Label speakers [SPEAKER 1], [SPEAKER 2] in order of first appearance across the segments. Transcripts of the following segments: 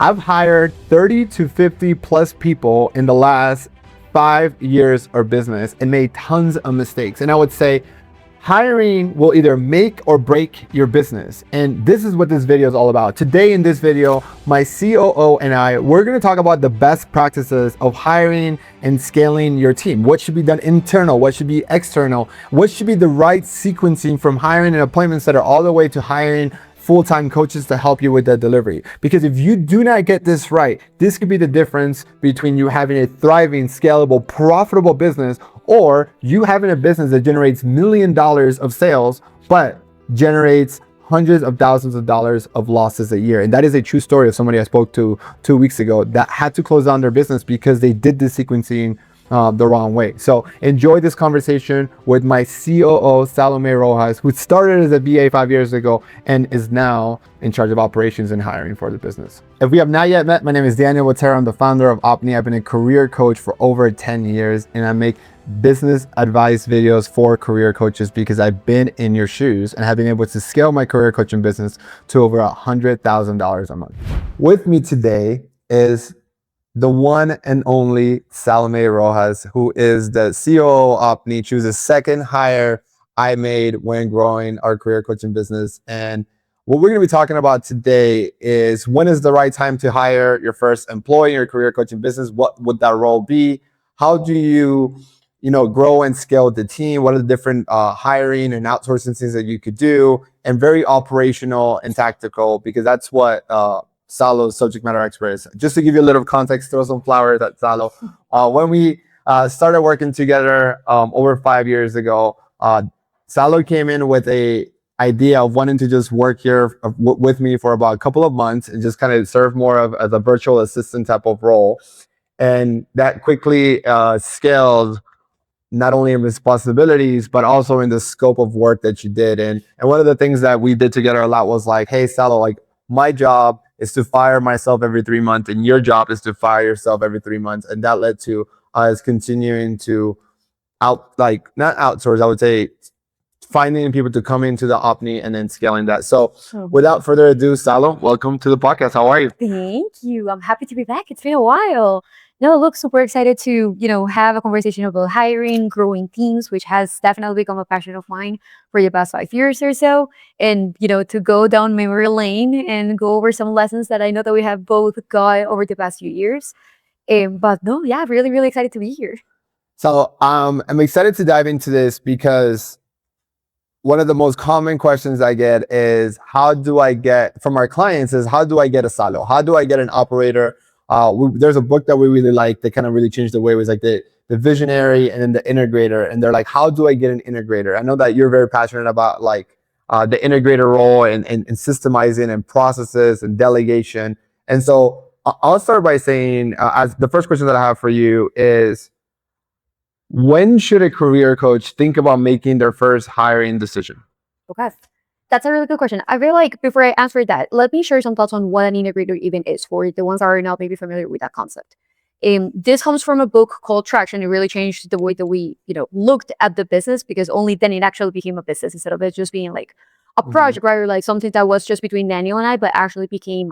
[SPEAKER 1] I've hired 30 to 50 plus people in the last 5 years of business and made tons of mistakes. And I would say hiring will either make or break your business. And this is what this video is all about. Today in this video, my COO and we're going to talk about the best practices of hiring and scaling your team. What should be done internal? What should be external? What should be the right sequencing from hiring an appointment setter all the way to hiring full-time coaches to help you with that delivery. Because if you do not get this right, this could be the difference between you having a thriving, scalable, profitable business or you having a business that generates $1 million of sales, but generates hundreds of thousands of dollars of losses a year. And that is a true story of somebody I spoke to 2 weeks ago that had to close down their business because they did the sequencing the wrong way. So enjoy this conversation with my COO, Salome Rojas, who started as a VA 5 years ago and is now in charge of operations and hiring for the business. If we have not yet met, my name is Daniel Watera. I'm the founder of Opni. I've been a career coach for over 10 years and I make business advice videos for career coaches because I've been in your shoes and have been able to scale my career coaching business to over $100,000 a month. With me today is the one and only Salome Rojas, who is the COO of Opni. She was the second hire I made when growing our career coaching business. And what we're going to be talking about today is when is the right time to hire your first employee in your career coaching business? What would that role be? How do you grow and scale the team? What are the different hiring and outsourcing things that you could do? And very operational and tactical, because that's what Salo's subject matter expert is. Just to give you a little context, throw some flowers at Salo. When we started working together over 5 years ago, Salo came in with a idea of wanting to just work here with me for about a couple of months and just kind of serve more of as a virtual assistant type of role. And that quickly scaled not only in responsibilities, but also in the scope of work that you did. And one of the things that we did together a lot was like, hey, Salo, like my job is to fire myself every 3 months and your job is to fire yourself every 3 months. And that led to us continuing to not outsource, I would say finding people to come into the Opni and then scaling that. So without further ado, Salo, welcome to the podcast. How are you?
[SPEAKER 2] Thank you. I'm happy to be back. It's been a while. No, look, super excited to, have a conversation about hiring, growing teams, which has definitely become a passion of mine for the past 5 years or so. And, to go down memory lane and go over some lessons that I know that we have both got over the past few years. But no, yeah, really, really excited to be here.
[SPEAKER 1] So I'm excited to dive into this because one of the most common questions I get is from our clients is how do I get a Salo? How do I get an operator? There's a book that we really like that kind of really changed the way. It was like the visionary and then the integrator. And they're like, how do I get an integrator? I know that you're very passionate about like the integrator role and systemizing and processes and delegation. And so I'll start by saying, as the first question that I have for you is, when should a career coach think about making their first hiring decision?
[SPEAKER 2] Okay. That's a really good question. I feel like before I answer that, let me share some thoughts on what an integrator even is for the ones that are not maybe familiar with that concept. This comes from a book called Traction. It really changed the way that we, looked at the business, because only then it actually became a business instead of it just being like a project, right? Or like something that was just between Daniel and I, but actually became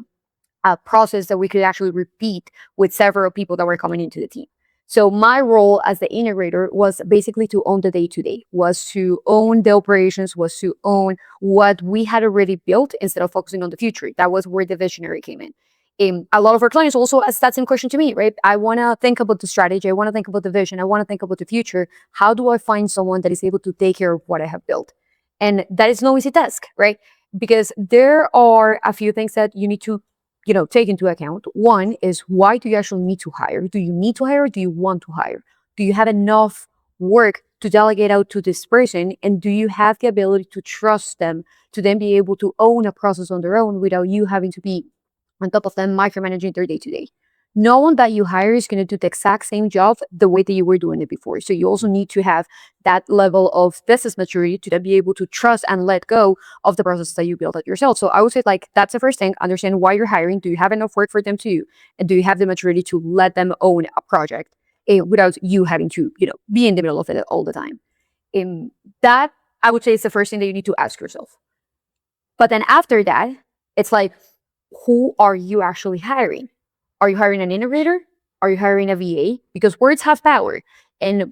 [SPEAKER 2] a process that we could actually repeat with several people that were coming into the team. So my role as the integrator was basically to own the day-to-day, was to own the operations, was to own what we had already built instead of focusing on the future. That was where the visionary came in. A lot of our clients also ask that same question to me, right? I want to think about the strategy. I want to think about the vision. I want to think about the future. How do I find someone that is able to take care of what I have built? And that is no easy task, right? Because there are a few things that you need to take into account. One is, why do you actually need to hire? Do you need to hire or do you want to hire? Do you have enough work to delegate out to this person? And do you have the ability to trust them to then be able to own a process on their own without you having to be on top of them micromanaging their day-to-day? No one that you hire is going to do the exact same job the way that you were doing it before. So you also need to have that level of business maturity to then be able to trust and let go of the process that you built out yourself. So I would say, like, that's the first thing. Understand why you're hiring. Do you have enough work for them to do? And do you have the maturity to let them own a project without you having to, be in the middle of it all the time? That, I would say, is the first thing that you need to ask yourself. But then after that, it's like, who are you actually hiring? Are you hiring an integrator? Are you hiring a VA? Because words have power. And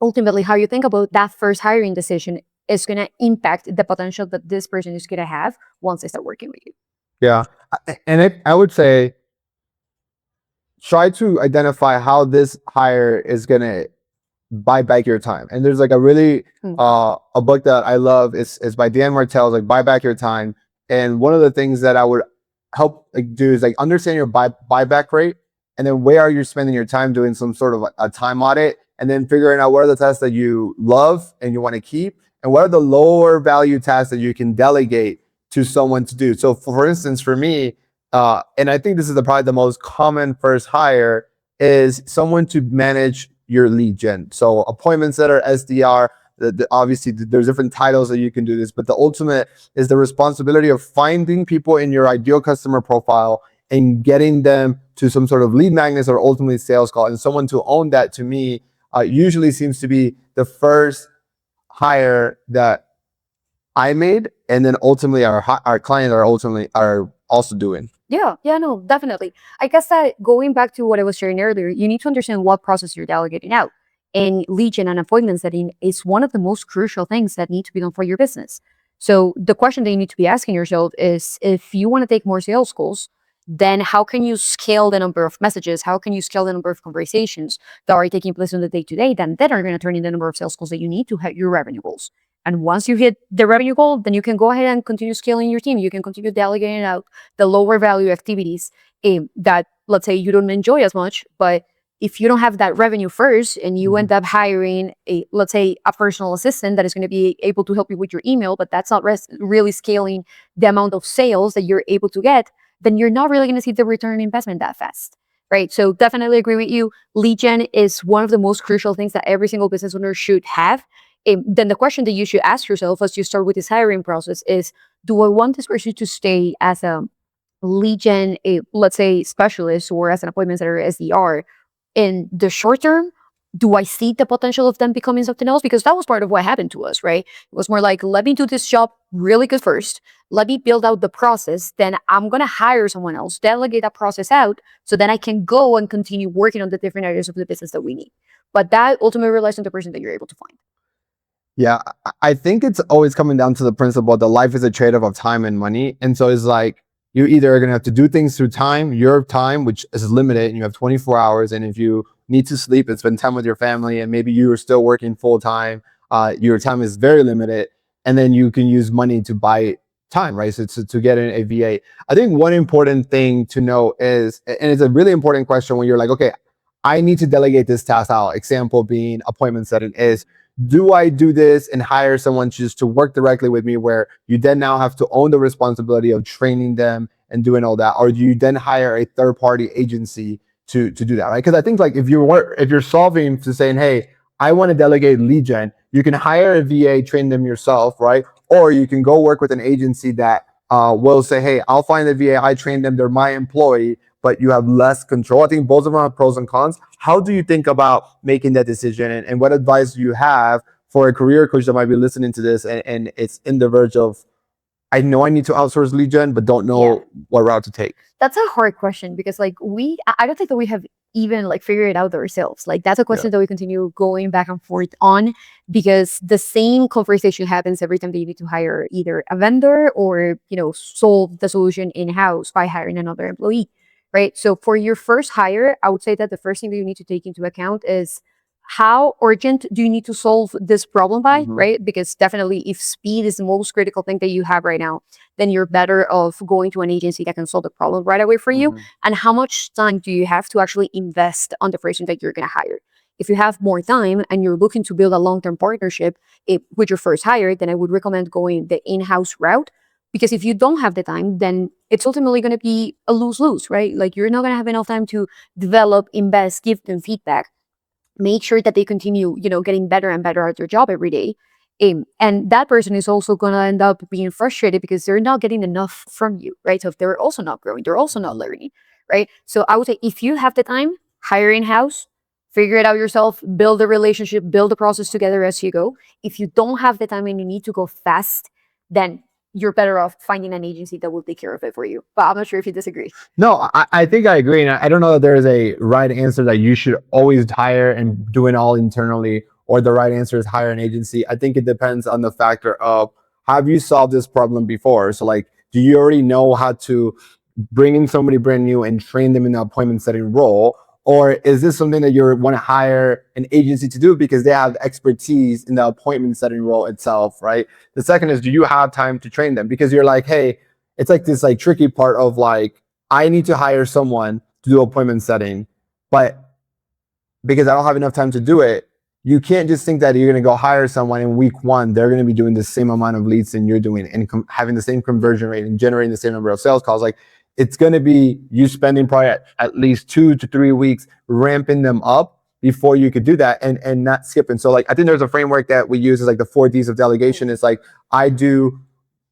[SPEAKER 2] ultimately, how you think about that first hiring decision is going to impact the potential that this person is going to have once they start working with you.
[SPEAKER 1] Yeah. And I would say try to identify how this hire is going to buy back your time. And there's like a really a book that I love is by Dan Martell's like Buy Back Your Time. And one of the things that I would help like do is like understand your buyback rate, and then where are you spending your time doing some sort of a time audit, and then figuring out what are the tasks that you love and you want to keep, and what are the lower value tasks that you can delegate to someone to do. So for instance, for me, and I think this is probably the most common first hire, is someone to manage your lead gen. So appointment setter, SDR, obviously there's different titles that you can do this, but the ultimate is the responsibility of finding people in your ideal customer profile and getting them to some sort of lead magnets or ultimately sales call. And someone to own that, to me, usually seems to be the first hire that I made, and then ultimately our clients are also doing.
[SPEAKER 2] Yeah, no, definitely. I guess that going back to what I was sharing earlier, you need to understand what process you're delegating out. And legion and appointment setting is one of the most crucial things that need to be done for your business. So the question that you need to be asking yourself is, if you want to take more sales calls, then how can you scale the number of messages? How can you scale the number of conversations that are taking place on the day to day that are going to turn in the number of sales calls that you need to hit your revenue goals? And once you hit the revenue goal, then you can go ahead and continue scaling your team. You can continue delegating out the lower value activities that, let's say, you don't enjoy as much. But if you don't have that revenue first and you end up hiring let's say, a personal assistant that is going to be able to help you with your email, but that's not really scaling the amount of sales that you're able to get, then you're not really going to see the return on investment that fast. Right. So definitely agree with you. Lead gen is one of the most crucial things that every single business owner should have. Then the question that you should ask yourself as you start with this hiring process is, do I want this person to stay as a lead gen, let's say, specialist, or as an appointment setter, SDR, in the short term? Do I see the potential of them becoming something else? Because that was part of what happened to us, right? It was more like, let me do this job really good first. Let me build out the process. Then I'm going to hire someone else, delegate that process out, so then I can go and continue working on the different areas of the business that we need. But that ultimately relies on the person that you're able to find.
[SPEAKER 1] Yeah, I think it's always coming down to the principle that life is a trade-off of time and money. And so it's like you either are going to have to do things through time, your time, which is limited, and you have 24 hours. And if you need to sleep and spend time with your family, and maybe you are still working full time, your time is very limited. And then you can use money to buy time, right? So to get in a VA. I think one important thing to know is, and it's a really important question when you're like, okay, I need to delegate this task out. Example being appointment setting is, do I do this and hire someone just to work directly with me, where you then now have to own the responsibility of training them and doing all that? Or do you then hire a third party agency to do that, right? Because I think like if you're solving to saying, hey, I want to delegate lead gen, you can hire a VA, train them yourself, right? Or you can go work with an agency that will say, hey, I'll find the VA, I train them, they're my employee, but you have less control. I think both of them have pros and cons. How do you think about making that decision, and what advice do you have for a career coach that might be listening to this and it's in the verge of, I know I need to outsource lead gen, but don't know what route to take?
[SPEAKER 2] That's a hard question, because like I don't think that we have even like figured it out ourselves. Like that's a question that we continue going back and forth on, because the same conversation happens every time that you need to hire either a vendor or, solve the solution in-house by hiring another employee. Right. So for your first hire, I would say that the first thing that you need to take into account is, how urgent do you need to solve this problem by, right? Because definitely if speed is the most critical thing that you have right now, then you're better off going to an agency that can solve the problem right away for you. And how much time do you have to actually invest on the person that you're going to hire? If you have more time and you're looking to build a long-term partnership with your first hire, then I would recommend going the in-house route. Because if you don't have the time, then it's ultimately going to be a lose-lose, right? Like you're not going to have enough time to develop, invest, give them feedback, make sure that they continue, getting better and better at their job every day. And that person is also going to end up being frustrated because they're not getting enough from you, right? So if they're also not growing, they're also not learning, right? So I would say, if you have the time, hire in-house, figure it out yourself, build a relationship, build a process together as you go. If you don't have the time and you need to go fast, then you're better off finding an agency that will take care of it for you. But I'm not sure if you disagree.
[SPEAKER 1] No, I think I agree. And I don't know that there is a right answer that you should always hire and do it all internally, or the right answer is hire an agency. I think it depends on the factor of, have you solved this problem before? So like, do you already know how to bring in somebody brand new and train them in the appointment setting role? Or is this something that you want to hire an agency to do because they have expertise in the appointment setting role itself, right? The second is, do you have time to train them? Because you're like, hey, it's like this like tricky part of like, I need to hire someone to do appointment setting, but because I don't have enough time to do it, you can't just think that you're going to go hire someone in week one. They're going to be doing the same amount of leads than you're doing and having the same conversion rate and generating the same number of sales calls. Like, it's going to be you spending probably at least 2 to 3 weeks ramping them up before you could do that and not skipping. So like, I think there's a framework that we use is like the 4 Ds of delegation. It's like, I'll do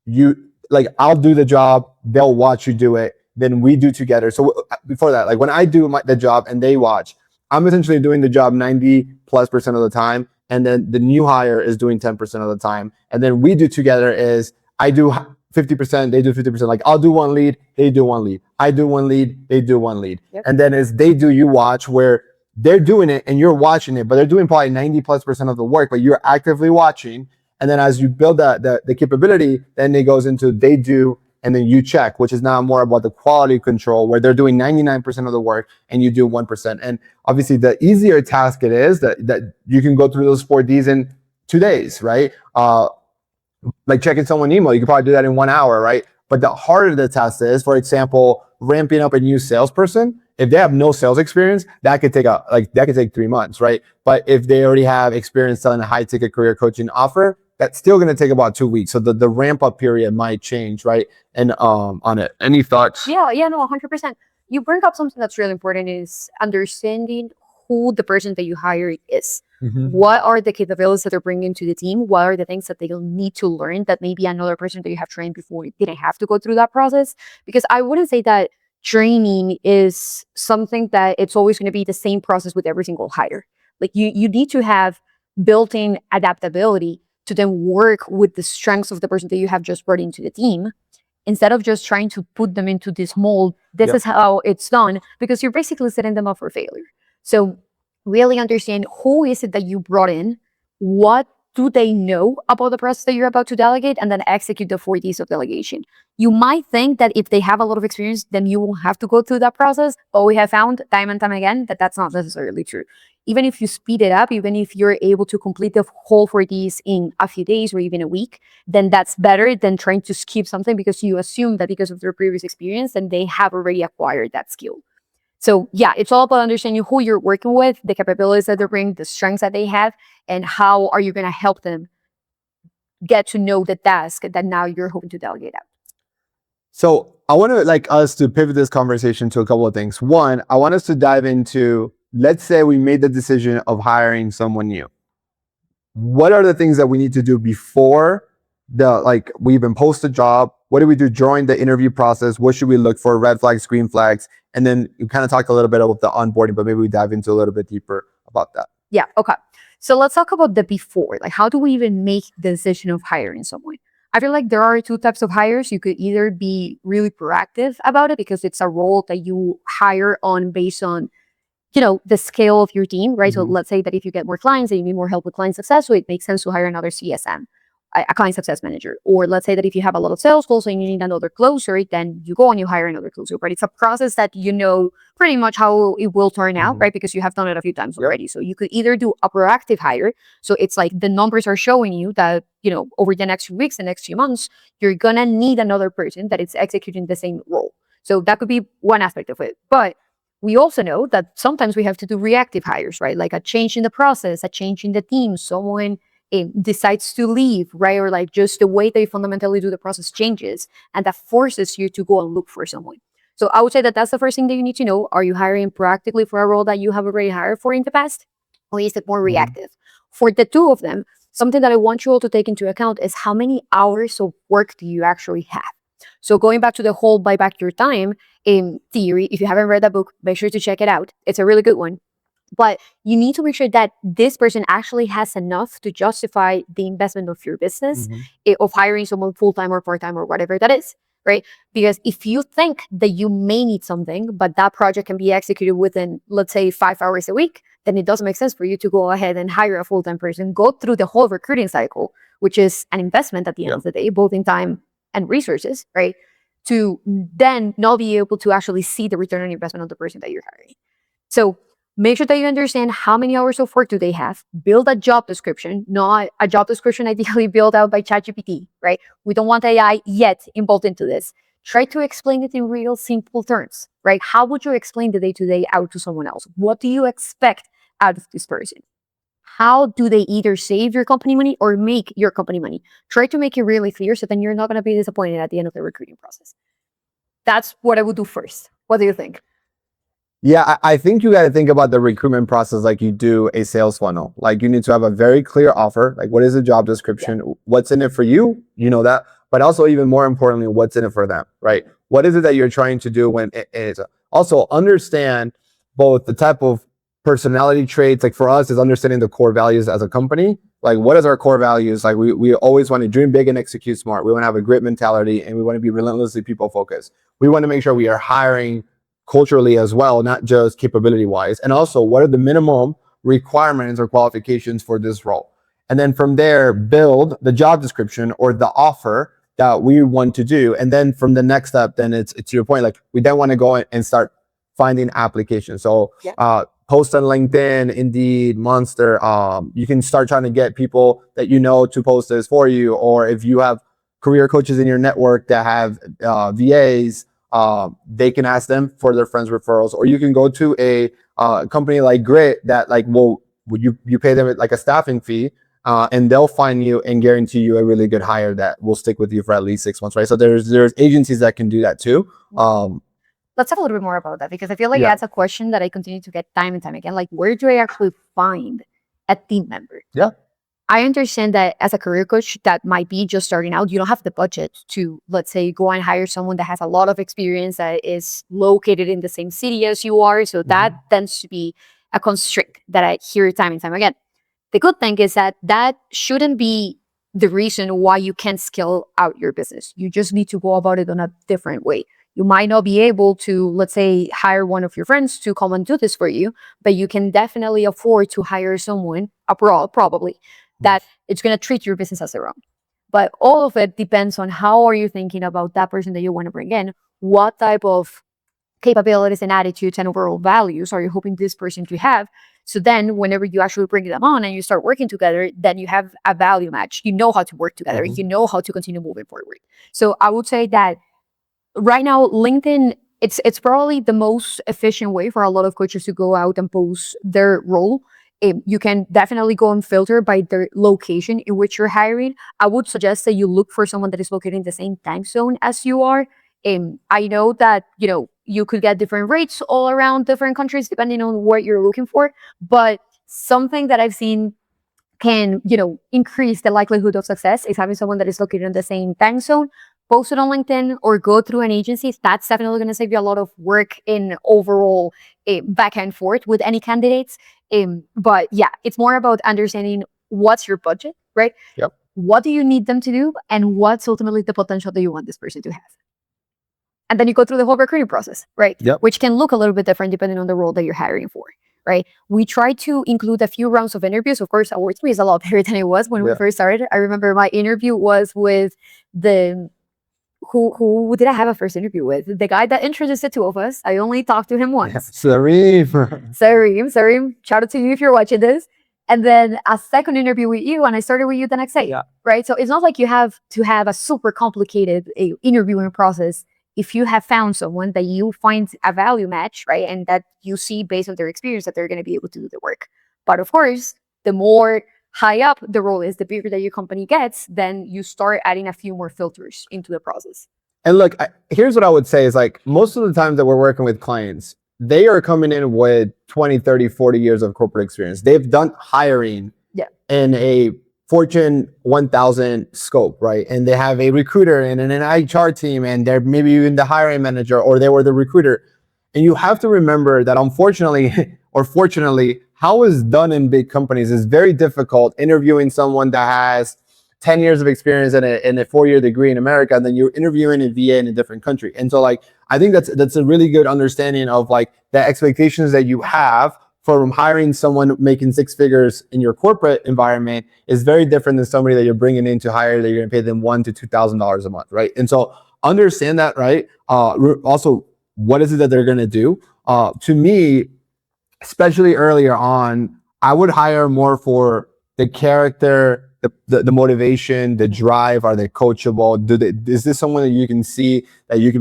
[SPEAKER 1] the job, they'll watch you do it, then we do together. So before that, like when I do the job and they watch, I'm essentially doing the job 90+% of the time. And then the new hire is doing 10% of the time. And then we do together is I do 50%, they do 50%. Like I'll do one lead, they do one lead. I do one lead, they do one lead. Yep. And then as they do, you watch, where they're doing it and you're watching it, but they're doing probably 90+% of the work, but you're actively watching. And then as you build the capability, then it goes into they do, and then you check, which is now more about the quality control, where they're doing 99% of the work and you do 1%. And obviously the easier task it is that you can go through those 4 Ds in 2 days, right? Like checking someone's email, you can probably do that in 1 hour, right? But the harder the task is, for example, ramping up a new salesperson, if they have no sales experience, that could take 3 months, right? But if they already have experience selling a high ticket career coaching offer, that's still going to take about 2 weeks. So the ramp up period might change, right? And on it, any thoughts?
[SPEAKER 2] Yeah, no, 100%. You bring up something that's really important, is understanding who the person that you hire is. Mm-hmm. What are the capabilities that they're bringing to the team? What are the things that they'll need to learn that maybe another person that you have trained before didn't have to go through that process? Because I wouldn't say that training is something that it's always going to be the same process with every single hire. Like you need to have built-in adaptability to then work with the strengths of the person that you have just brought into the team, instead of just trying to put them into this mold. This is how it's done, because you're basically setting them up for failure. So really understand who is it that you brought in, what do they know about the process that you're about to delegate, and then execute the 4 Ds of delegation. You might think that if they have a lot of experience, then you won't have to go through that process, but we have found time and time again that that's not necessarily true. Even if you speed it up, even if you're able to complete the whole 4 Ds in a few days or even a week, then that's better than trying to skip something because you assume that because of their previous experience, then they have already acquired that skill. So yeah, it's all about understanding who you're working with, the capabilities that they bring, the strengths that they have, and how are you going to help them get to know the task that now you're hoping to delegate out.
[SPEAKER 1] So I want us to pivot this conversation to a couple of things. One, I want us to dive into, let's say we made the decision of hiring someone new. What are the things that we need to do before we even post a job? What do we do during the interview process? What should we look for? Red flags, green flags. And then you kind of talked a little bit about the onboarding, but maybe we dive into a little bit deeper about that.
[SPEAKER 2] Yeah. Okay. So let's talk about the before. Like, how do we even make the decision of hiring someone? I feel like there are 2 types of hires. You could either be really proactive about it because it's a role that you hire on based on, the scale of your team, right? Mm-hmm. So let's say that if you get more clients and you need more help with client success, so it makes sense to hire another CSM, a client success manager. Or let's say that if you have a lot of sales calls and you need another closer, then you go and you hire another closer. But it's a process that you know pretty much how it will turn out, right? Because you have done it a few times already. So you could either do a proactive hire. So it's like the numbers are showing you that, over the next few weeks, the next few months, you're going to need another person that is executing the same role. So that could be one aspect of it. But we also know that sometimes we have to do reactive hires, right? Like a change in the process, a change in the team, someone decides to leave, right? Or like just the way they fundamentally do the process changes, and that forces you to go and look for someone. So I would say that that's the first thing that you need to know. Are you hiring proactively for a role that you have already hired for in the past? Or is it more reactive? For the 2 of them, something that I want you all to take into account is how many hours of work do you actually have? So going back to the whole buy back your time in theory, if you haven't read that book, make sure to check it out. It's a really good one. But you need to make sure that this person actually has enough to justify the investment of your business, of hiring someone full-time or part-time or whatever that is, right? Because if you think that you may need something, but that project can be executed within, let's say, 5 hours a week, then it doesn't make sense for you to go ahead and hire a full-time person, go through the whole recruiting cycle, which is an investment at the end of the day, both in time and resources, right? To then not be able to actually see the return on investment of the person that you're hiring. So make sure that you understand how many hours of work do they have. Build a job description, not a job description ideally built out by ChatGPT, right? We don't want AI yet involved into this. Try to explain it in real simple terms, right? How would you explain the day-to-day out to someone else? What do you expect out of this person? How do they either save your company money or make your company money? Try to make it really clear so then you're not going to be disappointed at the end of the recruiting process. That's what I would do first. What do you think?
[SPEAKER 1] Yeah, I think you got to think about the recruitment process like you do a sales funnel. Like you need to have a very clear offer. Like what is the job description? What's in it for you? You know that. But also even more importantly, what's in it for them, right? What is it that you're trying to do when it is? Also understand both the type of personality traits. Like for us is understanding the core values as a company. Like what is our core values? Like we always want to dream big and execute smart. We want to have a grit mentality and we want to be relentlessly people focused. We want to make sure we are hiring culturally as well, not just capability wise. And also, what are the minimum requirements or qualifications for this role? And then from there, build the job description or the offer that we want to do. And then from the next step, then it's to your point, like we then want to go and start finding applications. So post on LinkedIn, Indeed, Monster. You can start trying to get people that you know to post this for you. Or if you have career coaches in your network that have VAs, they can ask them for their friends referrals, or you can go to a company like Grit that like you pay them like a staffing fee, and they'll find you and guarantee you a really good hire that will stick with you for at least 6 months, right? So there's agencies that can do that too.
[SPEAKER 2] Let's talk a little bit more about that because I feel like that's a question that I continue to get time and time again. Like, where do I actually find a team member?
[SPEAKER 1] Yeah.
[SPEAKER 2] I understand that as a career coach that might be just starting out, you don't have the budget to, let's say, go and hire someone that has a lot of experience that is located in the same city as you are. So that tends to be a constraint that I hear time and time again. The good thing is that that shouldn't be the reason why you can't scale out your business. You just need to go about it in a different way. You might not be able to, let's say, hire one of your friends to come and do this for you, but you can definitely afford to hire someone abroad, probably, that it's going to treat your business as their own. But all of it depends on how are you thinking about that person that you want to bring in, what type of capabilities and attitudes and overall values are you hoping this person to have. So then whenever you actually bring them on and you start working together, then you have a value match. You know how to work together. You know how to continue moving forward. So I would say that right now, LinkedIn, it's probably the most efficient way for a lot of coaches to go out and post their role. You can definitely go and filter by the location in which you're hiring. I would suggest that you look for someone that is located in the same time zone as you are. I know that, you could get different rates all around different countries depending on what you're looking for. But something that I've seen can, increase the likelihood of success is having someone that is located in the same time zone. Post it on LinkedIn or go through an agency. That's definitely going to save you a lot of work in overall back and forth with any candidates. But yeah, it's more about understanding what's your budget, right?
[SPEAKER 1] Yep.
[SPEAKER 2] What do you need them to do? And what's ultimately the potential that you want this person to have? And then you go through the whole recruiting process, right?
[SPEAKER 1] Yep.
[SPEAKER 2] Which can look a little bit different depending on the role that you're hiring for, right? We try to include a few rounds of interviews. Of course, our team is a lot better than it was when we first started. I remember my interview was with who did I have a first interview with? The guy that introduced the two of us. I only talked to him once. Sarim. Shout out to you if you're watching this. And then a second interview with you, and I started with you the next day, right? So it's not like you have to have a super complicated interviewing process if you have found someone that you find a value match, right? And that you see based on their experience that they're going to be able to do the work. But of course, the more high up the role is, the bigger that your company gets, then you start adding a few more filters into the process.
[SPEAKER 1] And look, here's what I would say is like most of the times that we're working with clients, they are coming in with 20, 30, 40 years of corporate experience. They've done hiring in a Fortune 1000 scope, right? And they have a recruiter and an HR team, and they're maybe even the hiring manager, or they were the recruiter. And you have to remember that unfortunately, or fortunately, how it's done in big companies is very difficult. Interviewing someone that has 10 years of experience and a 4-year degree in America, and then you're interviewing a VA in a different country. And so like, I think that's a really good understanding of like the expectations that you have from hiring someone making 6 figures in your corporate environment is very different than somebody that you're bringing in to hire that you're going to pay them $1,000 to $2,000 a month, right? And so understand that, right? Also, what is it that they're going to do? To me, especially earlier on, I would hire more for the character, the motivation, the drive. Are they coachable? Is this someone that you can see that you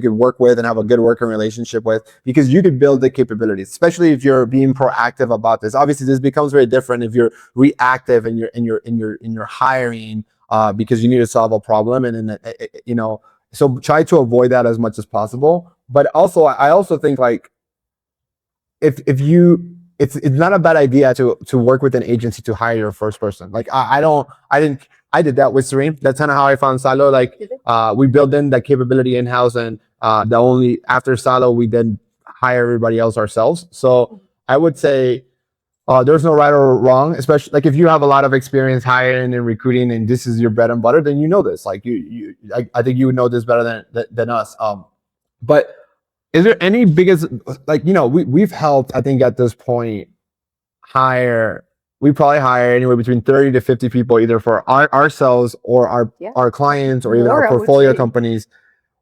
[SPEAKER 1] can work with and have a good working relationship with? Because you could build the capabilities, especially if you're being proactive about this. Obviously, this becomes very different if you're reactive and you're hiring because you need to solve a problem, and then so try to avoid that as much as possible. But also, I also think like if you it's not a bad idea to work with an agency to hire your first person. Like I did that with Serene. That's kind of how I found Salo. Like we built in that capability in house, and the only after Salo we then hire everybody else ourselves. So I would say there's no right or wrong, especially like if you have a lot of experience hiring and recruiting, and this is your bread and butter, then you know this. Like I think you would know this better than us. But is there any biggest, like, we've helped, I think at this point, we probably hire anywhere between 30 to 50 people, either for ourselves or our clients or even our portfolio companies.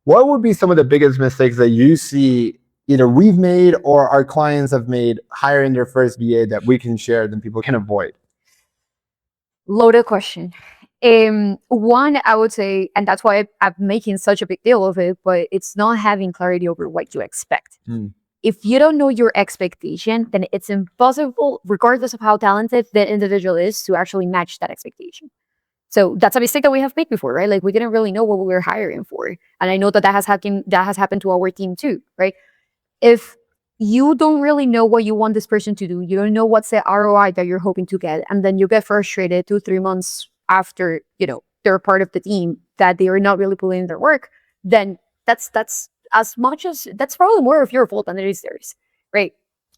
[SPEAKER 1] What would be some of the biggest mistakes that you see either we've made or our clients have made hiring their first VA that we can share that people can avoid?
[SPEAKER 2] Loaded question. One, I would say, and that's why I'm making such a big deal of it, but it's not having clarity over what you expect. If you don't know your expectation, then it's impossible, regardless of how talented the individual is, to actually match that expectation. So that's a mistake that we have made before, right? Like we didn't really know what we were hiring for. And I know that has happened to our team too, right? If you don't really know what you want this person to do, you don't know what's the ROI that you're hoping to get, and then you get frustrated 2-3 months after they're part of the team that they are not really pulling in their work, then that's probably more of your fault than it is theirs, right?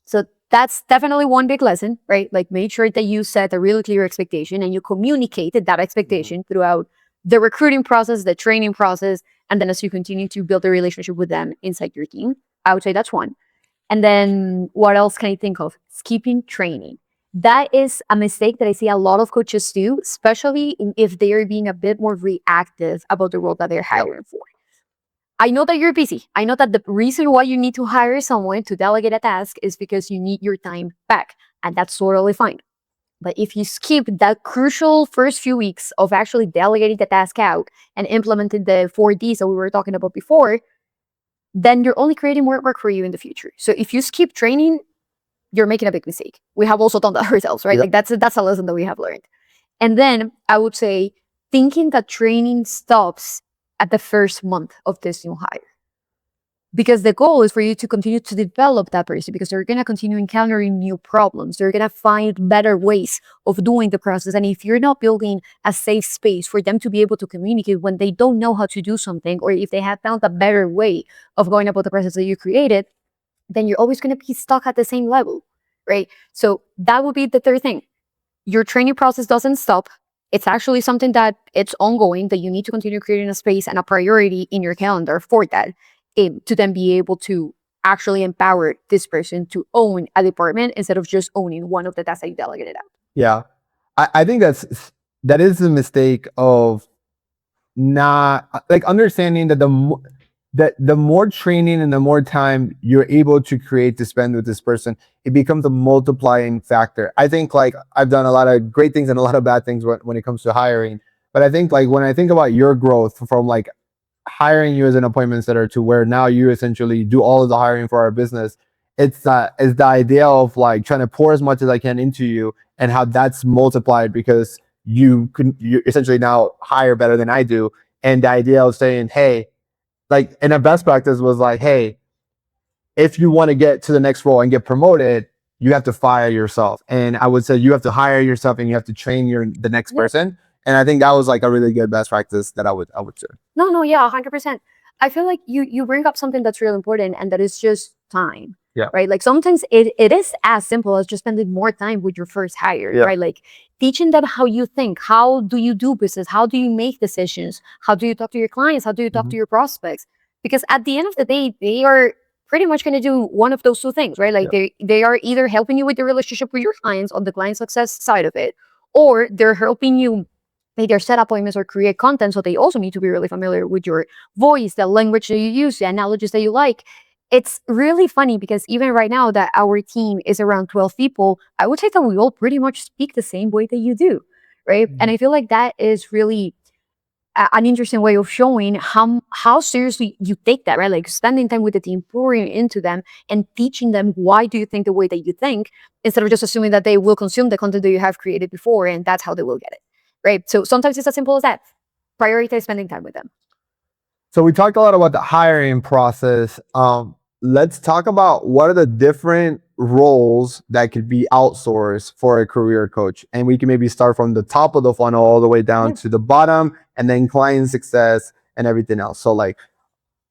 [SPEAKER 2] So that's definitely one big lesson, right? Like make sure that you set a really clear expectation and you communicated that expectation throughout the recruiting process, the training process, and then as you continue to build a relationship with them inside your team. I would say that's one. And then what else can I think of? Skipping training. That is a mistake that I see a lot of coaches do, especially if they are being a bit more reactive about the role that they're hiring for. I know that you're busy. I know that the reason why you need to hire someone to delegate a task is because you need your time back, and that's totally fine. But if you skip that crucial first few weeks of actually delegating the task out and implementing the 4Ds that we were talking about before, then you're only creating more work for you in the future. So if you skip training, you're making a big mistake. We have also done that ourselves, right? Yep. Like that's a lesson that we have learned. And then I would say thinking that training stops at the first month of this new hire. Because the goal is for you to continue to develop that person, because they're going to continue encountering new problems. They're going to find better ways of doing the process. And if you're not building a safe space for them to be able to communicate when they don't know how to do something, or if they have found a better way of going about the process that you created, then you're always going to be stuck at the same level, right? So that would be the third thing. Your training process doesn't stop. It's actually something that it's ongoing, that you need to continue creating a space and a priority in your calendar for that, to then be able to actually empower this person to own a department instead of just owning one of the tasks that you delegated out.
[SPEAKER 1] Yeah. I think that is the mistake of not like understanding that the more training and the more time you're able to create to spend with this person, it becomes a multiplying factor. I think like I've done a lot of great things and a lot of bad things when it comes to hiring. But I think like when I think about your growth from like hiring you as an appointment setter to where now you essentially do all of the hiring for our business, it's the idea of like trying to pour as much as I can into you, and how that's multiplied because you essentially now hire better than I do. And the idea of saying, hey, like, and a best practice was like, hey, if you want to get to the next role and get promoted, you have to fire yourself. And I would say you have to hire yourself and you have to train the next person. And I think that was like a really good best practice that I would say.
[SPEAKER 2] No, yeah, 100%. I feel like you bring up something that's really important, and that is just time.
[SPEAKER 1] Yeah.
[SPEAKER 2] right? Like sometimes it is as simple as just spending more time with your first hire,
[SPEAKER 1] Yeah.
[SPEAKER 2] right? Like teaching them how you think, how do you do business, how do you make decisions, how do you talk to your clients, how do you talk to your prospects? Because at the end of the day, they are pretty much going to do one of those two things, right? Like they are either helping you with the relationship with your clients on the client success side of it, or they're helping you either set appointments or create content. So they also need to be really familiar with your voice, the language that you use, the analogies that you like. It's really funny because even right now that our team is around 12 people, I would say that we all pretty much speak the same way that you do, right? And I feel like that is really an interesting way of showing how seriously you take that, right? Like spending time with the team, pouring into them and teaching them why do you think the way that you think, instead of just assuming that they will consume the content that you have created before and that's how they will get it, right? So sometimes it's as simple as that. Prioritize spending time with them.
[SPEAKER 1] So we talked a lot about the hiring process. Let's talk about what are the different roles that could be outsourced for a career coach. And we can maybe start from the top of the funnel all the way down to the bottom, and then client success and everything else. So like,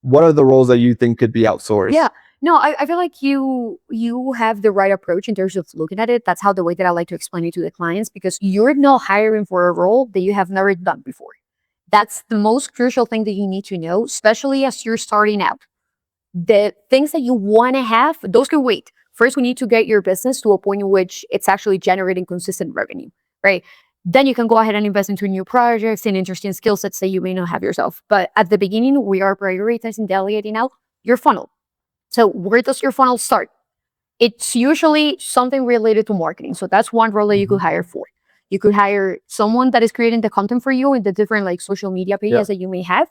[SPEAKER 1] what are the roles that you think could be outsourced?
[SPEAKER 2] Yeah. No, I feel like you have the right approach in terms of looking at it. That's how the way that I like to explain it to the clients, because you're not hiring for a role that you have never done before. That's the most crucial thing that you need to know, especially as you're starting out. The things that you want to have, those can wait. First, we need to get your business to a point in which it's actually generating consistent revenue, right? Then you can go ahead and invest into new projects and interesting skill sets that you may not have yourself. But at the beginning, we are prioritizing delegating out your funnel. So where does your funnel start? It's usually something related to marketing. So that's one role that you could hire for. You could hire someone that is creating the content for you in the different like social media pages that you may have.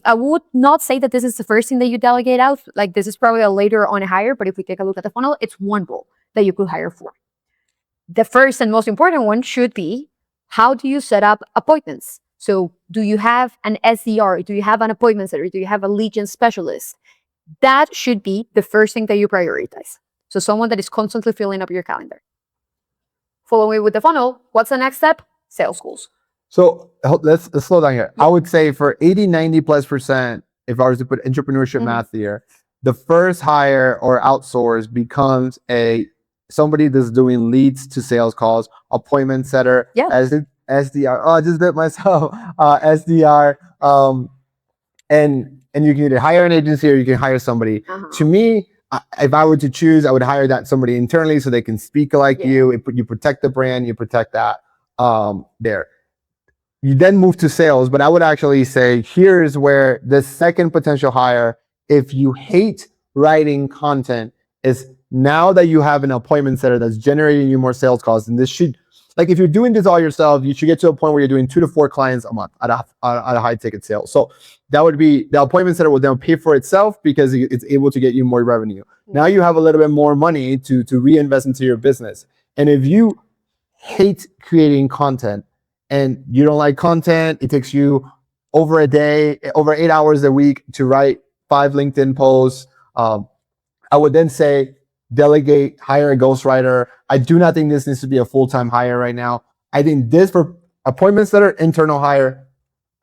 [SPEAKER 2] I would not say that this is the first thing that you delegate out. Like this is probably a later on hire, but if we take a look at the funnel, it's one role that you could hire for. The first and most important one should be, how do you set up appointments? So do you have an SDR? Do you have an appointment setter? Do you have a lead gen specialist? That should be the first thing that you prioritize. So someone that is constantly filling up your calendar. Following with the funnel, what's the next step? Sales goals.
[SPEAKER 1] So let's slow down here. I would say for 80, 90+%, if I was to put entrepreneurship math here, the first hire or outsource becomes somebody that's doing leads to sales calls, appointment setter, as SDR. Oh, I just did myself. SDR. And you can either hire an agency or you can hire somebody. To me, if I were to choose, I would hire somebody internally so they can speak like you. You protect the brand, you protect that there. You then move to sales, but I would actually say here's where the second potential hire, if you hate writing content, is now that you have an appointment setter that's generating you more sales calls, and this should, like if you're doing this all yourself, you should get to a point where you're doing 2 to 4 clients a month at a high ticket sale. So that would be, the appointment setter will then pay for itself because it's able to get you more revenue. Now you have a little bit more money to reinvest into your business. And if you hate creating content and you don't like content, it takes you over a day, over 8 hours a week to write 5 LinkedIn posts, I would then say delegate, hire a ghostwriter. I do not think this needs to be a full-time hire right now. I think this, for appointments that are internal hire,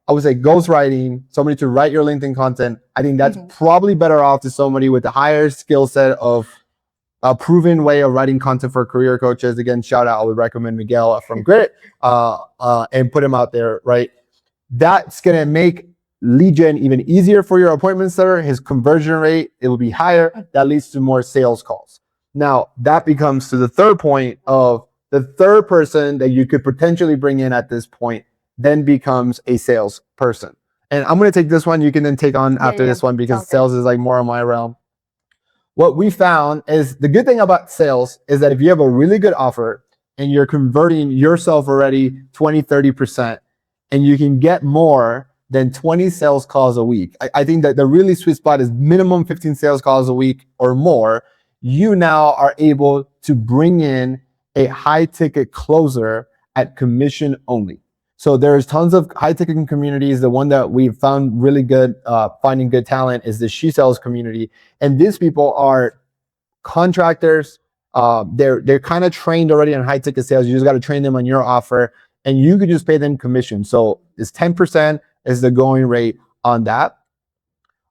[SPEAKER 1] I would say ghostwriting, somebody to write your LinkedIn content. I think that's probably better off to somebody with a higher skill set of a proven way of writing content for career coaches. Again, shout out, I would recommend Miguel from Grit and put him out there, right? That's going to make lead gen even easier for your appointment setter. His conversion rate, it will be higher. That leads to more sales calls. Now, that becomes to the third point of the third person that you could potentially bring in at this point then becomes a sales person. And I'm going to take this one. You can then take on after this one because sales is like more on my realm. What we found is the good thing about sales is that if you have a really good offer and you're converting yourself already 20, 30%, and you can get more than 20 sales calls a week. I think that the really sweet spot is minimum 15 sales calls a week or more. You now are able to bring in a high ticket closer at commission only. So there's tons of high ticket communities. The one that we've found really good, finding good talent, is the She Sells community. And these people are contractors. They're kind of trained already on high ticket sales. You just got to train them on your offer, and you could just pay them commission. So it's 10% is the going rate on that.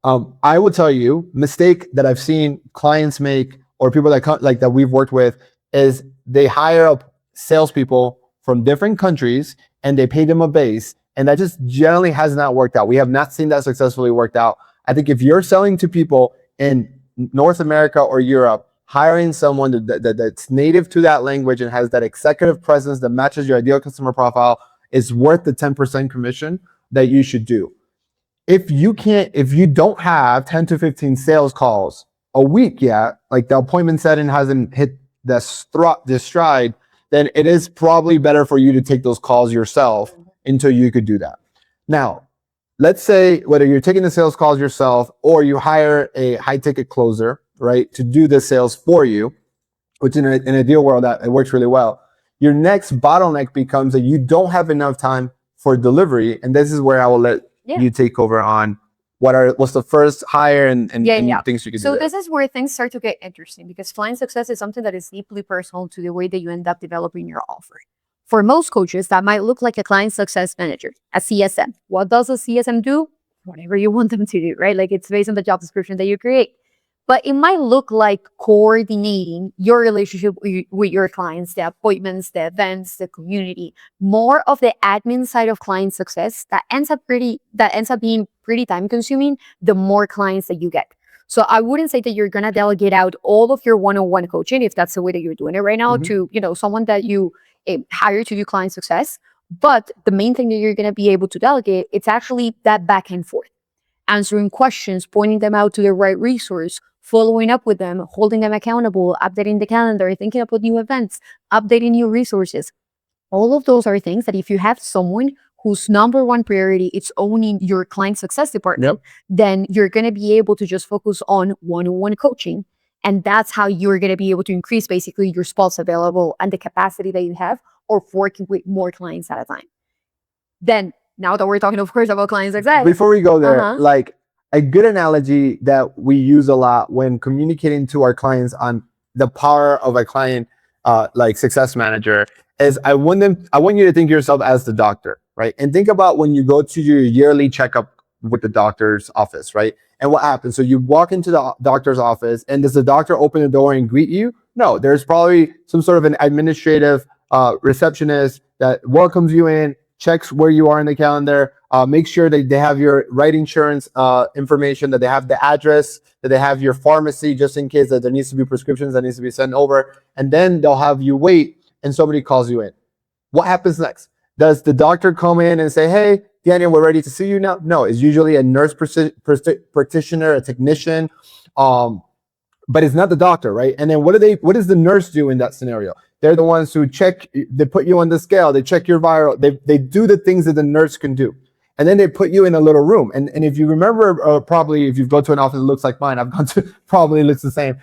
[SPEAKER 1] I will tell you, mistake that I've seen clients make or people that come, like that we've worked with, is they hire up salespeople from different countries and they pay them a base, and that just generally has not worked out. We have not seen that successfully worked out. I think if you're selling to people in North America or Europe, hiring someone that's native to that language and has that executive presence that matches your ideal customer profile is worth the 10% commission that you should do. If you don't have 10 to 15 sales calls a week yet, like the appointment setting hasn't hit the stride, then it is probably better for you to take those calls yourself until you could do that. Now, let's say whether you're taking the sales calls yourself or you hire a high ticket closer, right, to do the sales for you, which in a deal world that it works really well. Your next bottleneck becomes that you don't have enough time for delivery, and this is where I will let you take over on what's the first hire and things you can do.
[SPEAKER 2] So this is where things start to get interesting, because client success is something that is deeply personal to the way that you end up developing your offer. For most coaches, that might look like a client success manager, a CSM. What does a CSM do? Whatever you want them to do, right? Like, it's based on the job description that you create. But it might look like coordinating your relationship with your clients, the appointments, the events, the community, more of the admin side of client success that ends up being pretty time consuming the more clients that you get. So I wouldn't say that you're going to delegate out all of your one-on-one coaching, if that's the way that you're doing it right now, to, someone that you hire to do client success. But the main thing that you're going to be able to delegate, it's actually that back and forth, answering questions, pointing them out to the right resource, following up with them, holding them accountable, updating the calendar, thinking about new events, updating new resources. All of those are things that if you have someone whose number one priority is owning your client success department, then you're going to be able to just focus on one-on-one coaching. And that's how you're going to be able to increase basically your spots available and the capacity that you have of working with more clients at a time. Then, now that we're talking, of course, about client success.
[SPEAKER 1] Before we go there, like a good analogy that we use a lot when communicating to our clients on the power of a client like success manager is I want you to think of yourself as the doctor, right? And think about when you go to your yearly checkup with the doctor's office, right? And what happens? So you walk into the doctor's office, and does the doctor open the door and greet you? No, there's probably some sort of an administrative receptionist that welcomes you in, checks where you are in the calendar, make sure that they have your right insurance information, that they have the address, that they have your pharmacy, just in case that there needs to be prescriptions that needs to be sent over. And then they'll have you wait and somebody calls you in. What happens next? Does the doctor come in and say, hey, Daniel, we're ready to see you now? No, it's usually a nurse practitioner, a technician, but it's not the doctor, right? And then what does the nurse do in that scenario? They're the ones who check, they put you on the scale, they check your viral, they do the things that the nurse can do. And then they put you in a little room. And if you remember, probably if you go to an office that looks like mine, I've gone to, probably looks the same.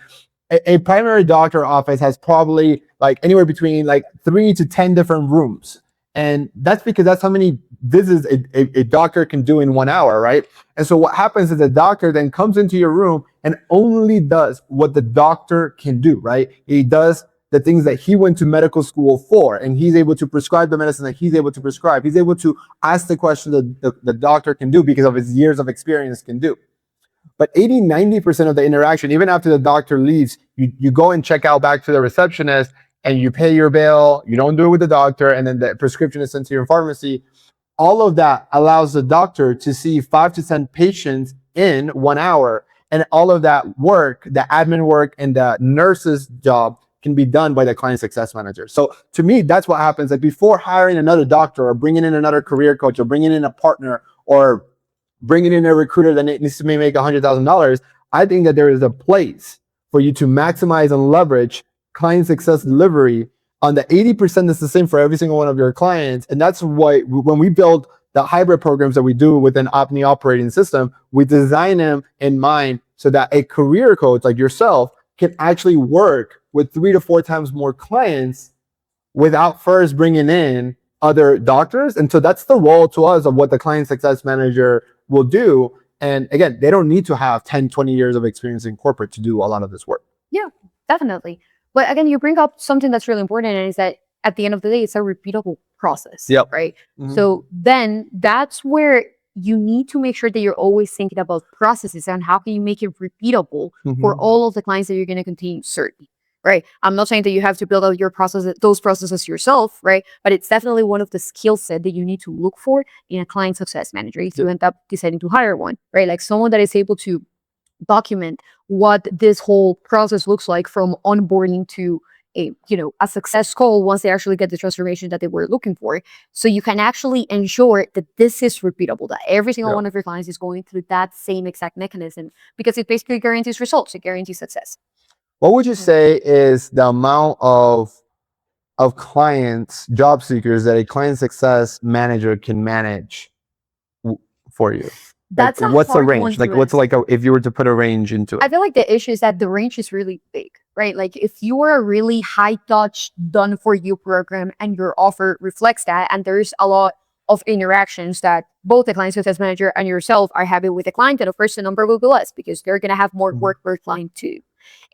[SPEAKER 1] A primary doctor office has probably like anywhere between like 3 to 10 different rooms. And that's because that's how many visits a doctor can do in 1 hour, right? And so what happens is the doctor then comes into your room and only does what the doctor can do, right? He does the things that he went to medical school for, and he's able to prescribe the medicine that he's able to prescribe. He's able to ask the question that the doctor can do because of his years of experience can do. But 80-90% of the interaction, even after the doctor leaves, you go and check out back to the receptionist and you pay your bill, you don't do it with the doctor, and then the prescription is sent to your pharmacy. All of that allows the doctor to see 5 to 10 patients in 1 hour. And all of that work, the admin work and the nurse's job, can be done by the client success manager. So to me, that's what happens. Like before hiring another doctor or bringing in another career coach or bringing in a partner or bringing in a recruiter that needs to make $100,000, I think that there is a place for you to maximize and leverage client success delivery on the 80% that's the same for every single one of your clients. And that's why when we build the hybrid programs that we do within Opni operating system, we design them in mind so that a career coach like yourself can actually work with 3 to 4 times more clients without first bringing in other doctors. And so that's the role to us of what the client success manager will do. And again, they don't need to have 10, 20 years of experience in corporate to do a lot of this work.
[SPEAKER 2] Yeah, definitely. But again, you bring up something that's really important, and is that at the end of the day, it's a repeatable process, right? Mm-hmm. So then that's where you need to make sure that you're always thinking about processes and how can you make it repeatable for
[SPEAKER 1] Mhm.
[SPEAKER 2] all of the clients that you're going to continue serving. Right. I'm not saying that you have to build out your processes, those processes yourself, right? But it's definitely one of the skill set that you need to look for in a client success manager if you end up deciding to hire one, right? Like someone that is able to document what this whole process looks like from onboarding to a success call once they actually get the transformation that they were looking for, so you can actually ensure that this is repeatable, that every single
[SPEAKER 1] Yeah.
[SPEAKER 2] one of your clients is going through that same exact mechanism, because it basically guarantees results, it guarantees success.
[SPEAKER 1] What would you say is the amount of clients, job seekers that a client success manager can manage for you? Like,
[SPEAKER 2] That's a
[SPEAKER 1] what's the
[SPEAKER 2] hard one
[SPEAKER 1] range? Like,
[SPEAKER 2] to
[SPEAKER 1] what's
[SPEAKER 2] answer.
[SPEAKER 1] like if you were to put a range into
[SPEAKER 2] I
[SPEAKER 1] it?
[SPEAKER 2] feel like the issue is that the range is really big, right? Like if you are a really high touch, done for you program and your offer reflects that, and there's a lot of interactions that both the client success manager and yourself are having with the client, then of course the number will be less because they're going to have more
[SPEAKER 1] Mhm.
[SPEAKER 2] work per client too.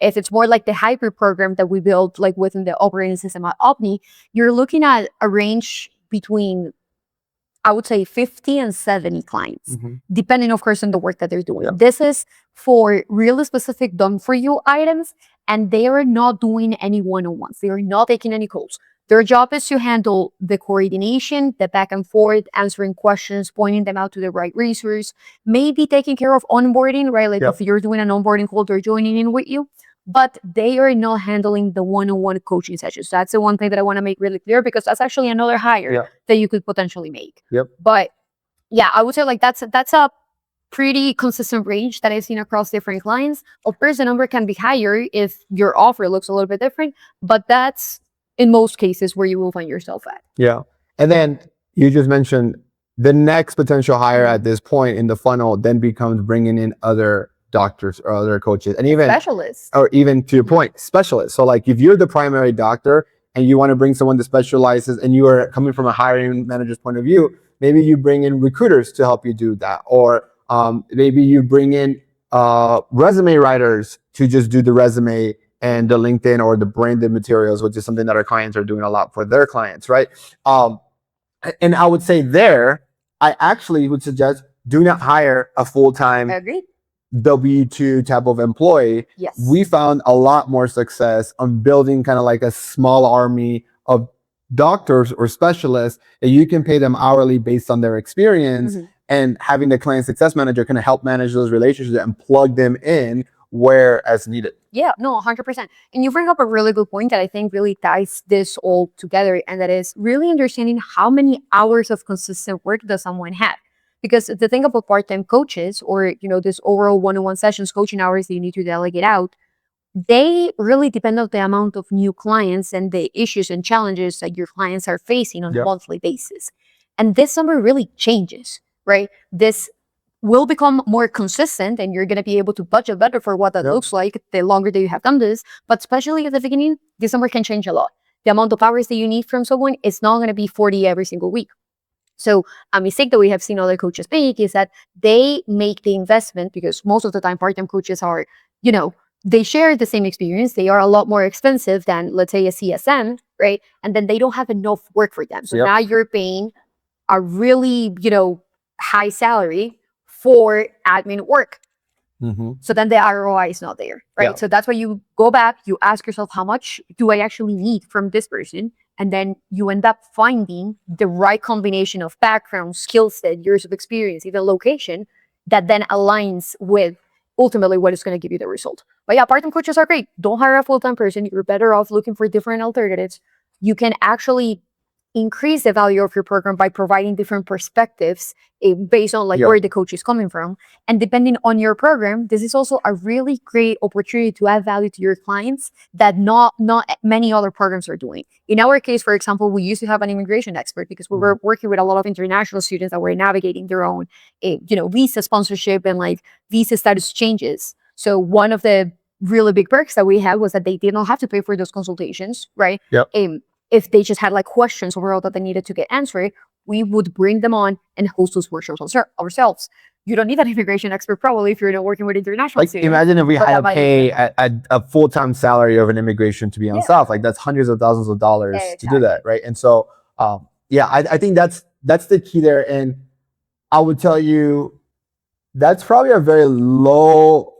[SPEAKER 2] If it's more like the hybrid program that we build like within the operating system at Opni, you're looking at a range between, I would say, 50 and 70 clients,
[SPEAKER 1] Mhm.
[SPEAKER 2] depending, of course, on the work that they're doing.
[SPEAKER 1] Yeah.
[SPEAKER 2] This is for really specific done for you items, and they are not doing any one-on-ones. They are not taking any calls. Their job is to handle the coordination, the back and forth, answering questions, pointing them out to the right resource, maybe taking care of onboarding, right? Like
[SPEAKER 1] Yep.
[SPEAKER 2] if you're doing an onboarding call, they're joining in with you, but they are not handling the one-on-one coaching sessions. That's the one thing that I want to make really clear, because that's actually another hire
[SPEAKER 1] Yeah.
[SPEAKER 2] that you could potentially make.
[SPEAKER 1] Yep.
[SPEAKER 2] But yeah, I would say like that's a pretty consistent range that I've seen across different clients. Of course, the number can be higher if your offer looks a little bit different, but that's in most cases where you will find yourself at.
[SPEAKER 1] Yeah. And then you just mentioned the next potential hire at this point in the funnel then becomes bringing in other doctors or other coaches, and even
[SPEAKER 2] Specialists.
[SPEAKER 1] or even to your point, specialists. So like if you're the primary doctor and you want to bring someone that specializes and you are coming from a hiring manager's point of view, maybe you bring in recruiters to help you do that. Or maybe you bring in resume writers to just do the resume and the LinkedIn or the branded materials, which is something that our clients are doing a lot for their clients, right? And I would say there, I actually would suggest do not hire a full-time
[SPEAKER 2] Agreed.
[SPEAKER 1] W-2 type of employee.
[SPEAKER 2] Yes.
[SPEAKER 1] We found a lot more success on building kind of like a small army of doctors or specialists that you can pay them hourly based on their experience, and having the client success manager kind of help manage those relationships and plug them in where as needed.
[SPEAKER 2] Yeah, no, 100%. And you bring up a really good point that I think really ties this all together, and that is really understanding how many hours of consistent work does someone have. Because the thing about part-time coaches, or this overall one-on-one sessions coaching hours that you need to delegate out, they really depend on the amount of new clients and the issues and challenges that your clients are facing on a
[SPEAKER 1] Yep.
[SPEAKER 2] monthly basis. And this number really changes, right? This will become more consistent, and you're going to be able to budget better for what that
[SPEAKER 1] Yep.
[SPEAKER 2] looks like the longer that you have done this. But especially at the beginning, this number can change a lot. The amount of hours that you need from someone is not going to be 40 every single week. So a mistake that we have seen other coaches make is that they make the investment, because most of the time part-time coaches are, they share the same experience. They are a lot more expensive than, let's say, a CSM, right? And then they don't have enough work for them. So
[SPEAKER 1] Yep.
[SPEAKER 2] now you're paying a really, high salary for admin work. So then the ROI is not there, right?
[SPEAKER 1] Yeah.
[SPEAKER 2] So that's why you go back, you ask yourself, how much do I actually need from this person? And then you end up finding the right combination of background, skill set, years of experience, even location, that then aligns with ultimately what is going to give you the result. But yeah, part-time coaches are great. Don't hire a full-time person. You're better off looking for different alternatives. You can actually increase the value of your program by providing different perspectives based on like
[SPEAKER 1] Yeah.
[SPEAKER 2] where the coach is coming from. And depending on your program, this is also a really great opportunity to add value to your clients that not many other programs are doing. In our case, for example, we used to have an immigration expert because we were working with a lot of international students that were navigating their own visa sponsorship and like visa status changes. So one of the really big perks that we had was that they did not have to pay for those consultations, right?
[SPEAKER 1] Yep.
[SPEAKER 2] If they just had like questions overall that they needed to get answered, we would bring them on and host those workshops ourselves. You don't need an immigration expert probably if you're not working with international
[SPEAKER 1] Like
[SPEAKER 2] students.
[SPEAKER 1] imagine if we
[SPEAKER 2] but
[SPEAKER 1] had
[SPEAKER 2] that
[SPEAKER 1] to
[SPEAKER 2] might
[SPEAKER 1] pay
[SPEAKER 2] be
[SPEAKER 1] a full-time salary of an immigration to be on
[SPEAKER 2] Yeah.
[SPEAKER 1] staff. Like that's hundreds of thousands of dollars to do
[SPEAKER 2] Exactly.
[SPEAKER 1] that, right? And so yeah, I think that's the key there. And I would tell you that's probably a very low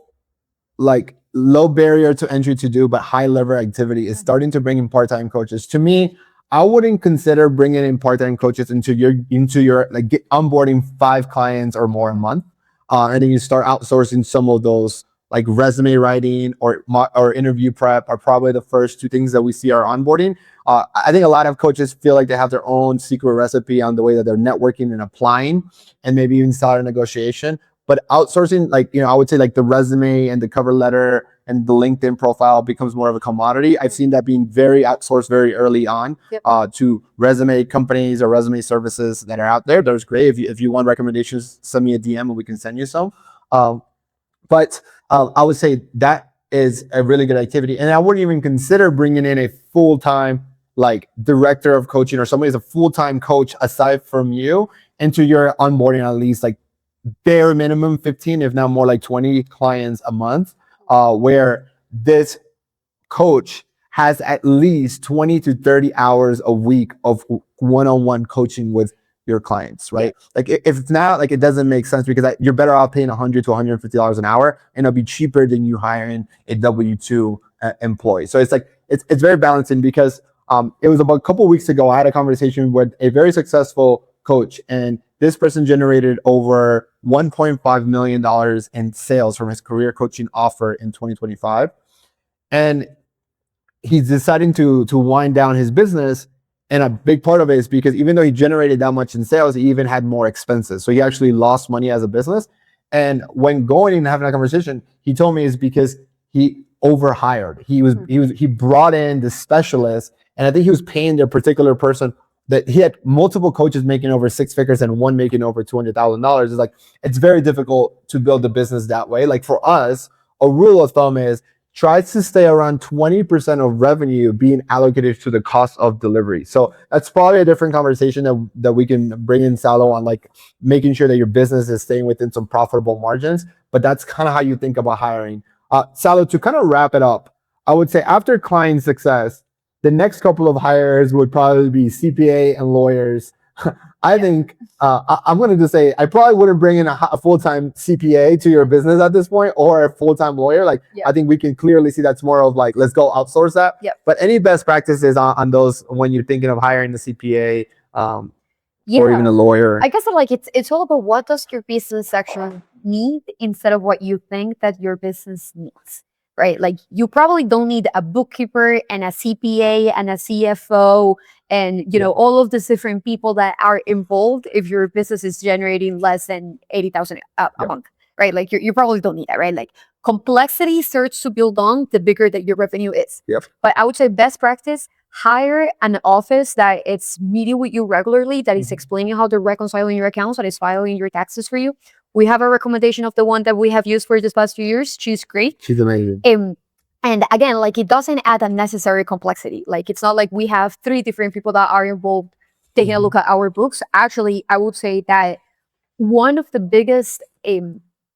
[SPEAKER 1] barrier to entry to do, but high level activity is starting to bring in part-time coaches. To me, I wouldn't consider bringing in part-time coaches into your like onboarding 5 clients or more a month, and then you start outsourcing some of those like resume writing or interview prep are probably the first 2 things that we see are onboarding. I think a lot of coaches feel like they have their own secret recipe on the way that they're networking and applying, and maybe even start a negotiation. But outsourcing, like, I would say like the resume and the cover letter and the LinkedIn profile becomes more of a commodity. I've seen that being very outsourced very early on.
[SPEAKER 2] Yep.
[SPEAKER 1] To resume companies or resume services that are out there. That's great. If you want recommendations, send me a DM and we can send you some. But I would say that is a really good activity. And I wouldn't even consider bringing in a full-time like director of coaching or somebody who's a full-time coach aside from you into your onboarding at least like bare minimum 15, if not more like 20 clients a month, where this coach has at least 20 to 30 hours a week of one-on-one coaching with your clients, right? Yeah. Like if it's not, like, it doesn't make sense because you're better off paying $100 to $150 an hour, and it'll be cheaper than you hiring a W-2 employee. So it's like, it's very balancing because it was about a couple of weeks ago, I had a conversation with a very successful coach, and this person generated over $1.5 million in sales from his career coaching offer in 2025. And he's deciding to wind down his business. And a big part of it is because even though he generated that much in sales, he even had more expenses. So he actually lost money as a business. And when going and having a conversation, he told me it's because he overhired. He brought in the specialist, and I think he was paying their particular person that he had multiple coaches making over 6 figures and one making over $200,000. It's like, it's very difficult to build a business that way. Like for us, a rule of thumb is try to stay around 20% of revenue being allocated to the cost of delivery. So that's probably a different conversation that we can bring in, Salo, on like making sure that your business is staying within some profitable margins. But that's kind of how you think about hiring. Salo, to kind of wrap it up, I would say after client success, the next couple of hires would probably be CPA and lawyers. I think I'm going to just say I probably wouldn't bring in a full-time CPA to your business at this point, or a full-time lawyer. Like, I think we can clearly see that's more of like, let's go outsource that. But any best practices on those when you're thinking of hiring the CPA or even a lawyer?
[SPEAKER 2] I guess like it's all about what does your business actually need instead of what you think that your business needs. Right? Like you probably don't need a bookkeeper and a CPA and a CFO and, you know, all of these different people that are involved if your business is generating less than 80,000 a month, right? Like you probably don't need that, right? Like complexity starts to build on the bigger that your revenue is. But I would say best practice, hire an office that it's meeting with you regularly, that is explaining how they're reconciling your accounts, that is filing your taxes for you. We have a recommendation of the one that we have used for this past 2 years. She's great.
[SPEAKER 1] She's amazing.
[SPEAKER 2] And again, like it doesn't add unnecessary complexity. Like it's not like we have 3 different people that are involved taking a look at our books. Actually, I would say that one of the biggest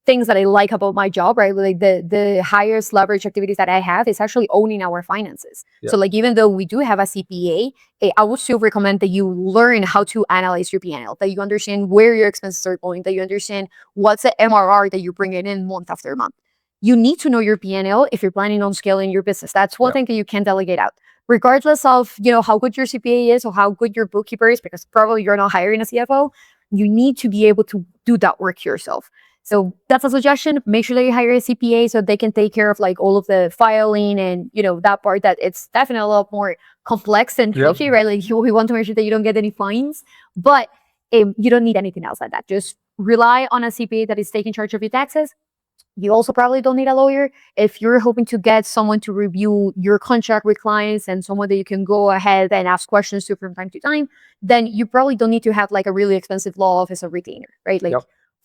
[SPEAKER 2] things that I like about my job, right? Like the highest leverage activities that I have is actually owning our finances. So like even though we do have a CPA, I would still recommend that you learn how to analyze your P&L, that you understand where your expenses are going, that you understand what's the MRR that you're bringing in month after month. You need to know your P&L if you're planning on scaling your business. That's one thing that you can delegate out, regardless of, you know, how good your CPA is or how good your bookkeeper is, because probably you're not hiring a CFO. You need to be able to do that work yourself. So that's a suggestion. Make sure that you hire a CPA so they can take care of like all of the filing and, you know, that part that it's definitely a lot more complex and tricky, right? Like we want to make sure that you don't get any fines, but you don't need anything else like that. Just rely on a CPA that is taking charge of your taxes. You also probably don't need a lawyer. If you're hoping to get someone to review your contract with clients and someone that you can go ahead and ask questions to from time to time, then you probably don't need to have like a really expensive law office or retainer, right? Like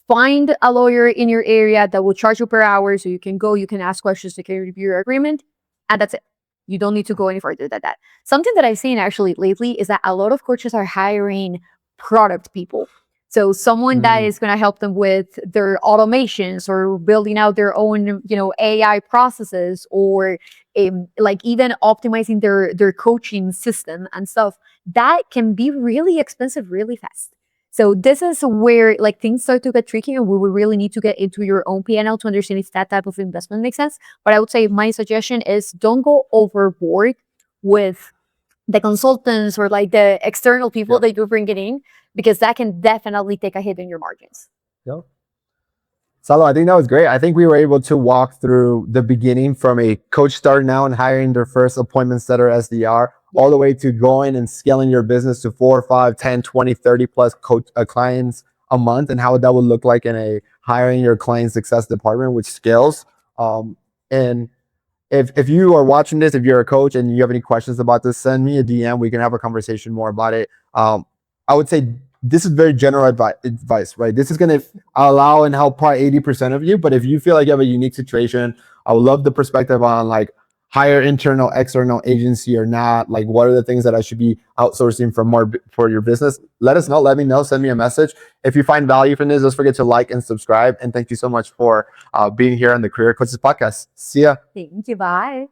[SPEAKER 2] find a lawyer in your area that will charge you per hour so you can go, you can ask questions, to review your agreement, and that's it. You don't need to go any further than that. Something that I've seen actually lately is that a lot of coaches are hiring product people. So someone that is going to help them with their automations or building out their own, you know, AI processes, or like even optimizing their coaching system and stuff. That can be really expensive really fast. So this is where like things start to get tricky, and we will really need to get into your own P&L to understand if that type of investment makes sense. But I would say my suggestion is don't go overboard with the consultants or like the external people that you're bringing in, because that can definitely take a hit in your margins.
[SPEAKER 1] Yeah. Salo, I think that was great. I think we were able to walk through the beginning from a coach starting out and hiring their first appointment setter SDR, all the way to going and scaling your business to 4, 5, 10, 20, 30 plus clients a month, and how that would look like in a hiring your client success department, which scales. And if you are watching this, if you're a coach and you have any questions about this, send me a DM. We can have a conversation more about it. I would say this is very general advice, right? This is going to allow and help probably 80% of you. But if you feel like you have a unique situation, I would love the perspective on like hire internal, external agency or not. Like, what are the things that I should be outsourcing for more for your business? Let us know. Let me know. Send me a message. If you find value from this, don't forget to like and subscribe. And thank you so much for being here on the Career Coaches Podcast. See ya.
[SPEAKER 2] Thank you. Bye.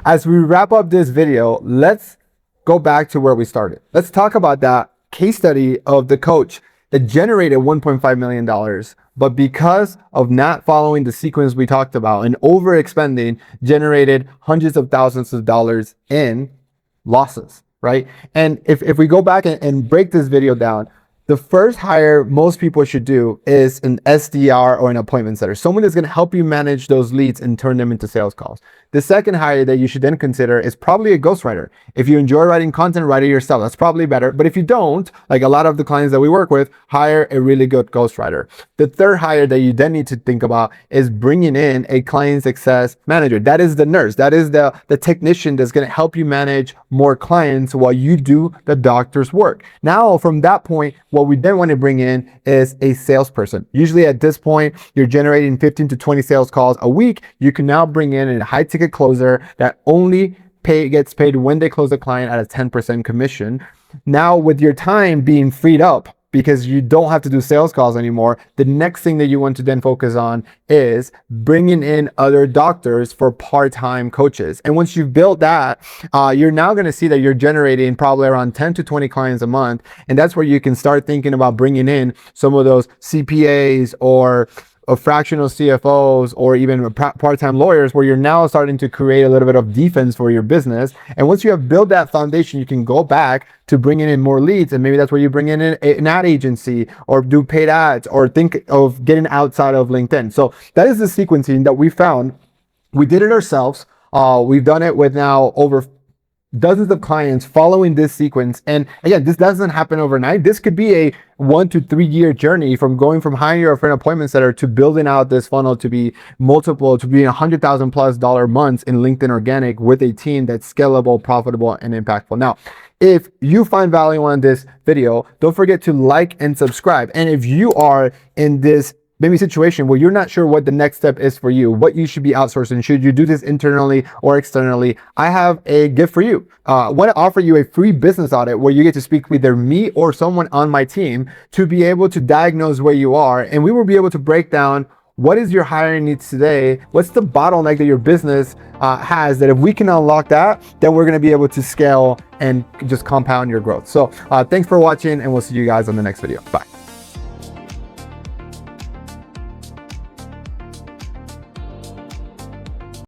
[SPEAKER 1] As we wrap up this video, let's go back to where we started. Let's talk about that case study of the coach that generated $1.5 million, but because of not following the sequence we talked about and overexpending, generated hundreds of thousands of dollars in losses, right? And if we go back and break this video down, the first hire most people should do is an SDR or an appointment setter, someone that's going to help you manage those leads and turn them into sales calls. The second hire that you should then consider is probably a ghostwriter. If you enjoy writing content, write it yourself. That's probably better. But if you don't, like a lot of the clients that we work with, hire a really good ghostwriter. The third hire that you then need to think about is bringing in a client success manager. That is the nurse. That is the technician that's going to help you manage more clients while you do the doctor's work. Now, from that point, what we then want to bring in is a salesperson. Usually at this point, you're generating 15 to 20 sales calls a week. You can now bring in a high ticket closer that only gets paid when they close a client at a 10% commission. Now, with your time being freed up, because you don't have to do sales calls anymore, the next thing that you want to then focus on is bringing in other doctors for part-time coaches. And once you've built that, you're now going to see that you're generating probably around 10 to 20 clients a month. And that's where you can start thinking about bringing in some of those CPAs or fractional CFOs or even part-time lawyers, where you're now starting to create a little bit of defense for your business. And once you have built that foundation, you can go back to bringing in more leads. And maybe that's where you bring in an ad agency or do paid ads or think of getting outside of LinkedIn. So that is the sequencing that we found. We did it ourselves. We've done it with now over dozens of clients following this sequence. And again, this doesn't happen overnight. This could be a 1 to 3 year journey from going from hiring your friend appointment setter to building out this funnel to be multiple, to be $100,000+ months in LinkedIn organic with a team that's scalable, profitable, and impactful. Now, if you find value on this video, don't forget to like and subscribe. And if you are in this maybe situation where you're not sure what the next step is for you, what you should be outsourcing, should you do this internally or externally, I have a gift for you. I want to offer you a free business audit where you get to speak with either me or someone on my team to be able to diagnose where you are. And we will be able to break down what is your hiring needs today, what's the bottleneck that your business has, that if we can unlock that, then we're going to be able to scale and just compound your growth. So thanks for watching, and we'll see you guys on the next video. Bye.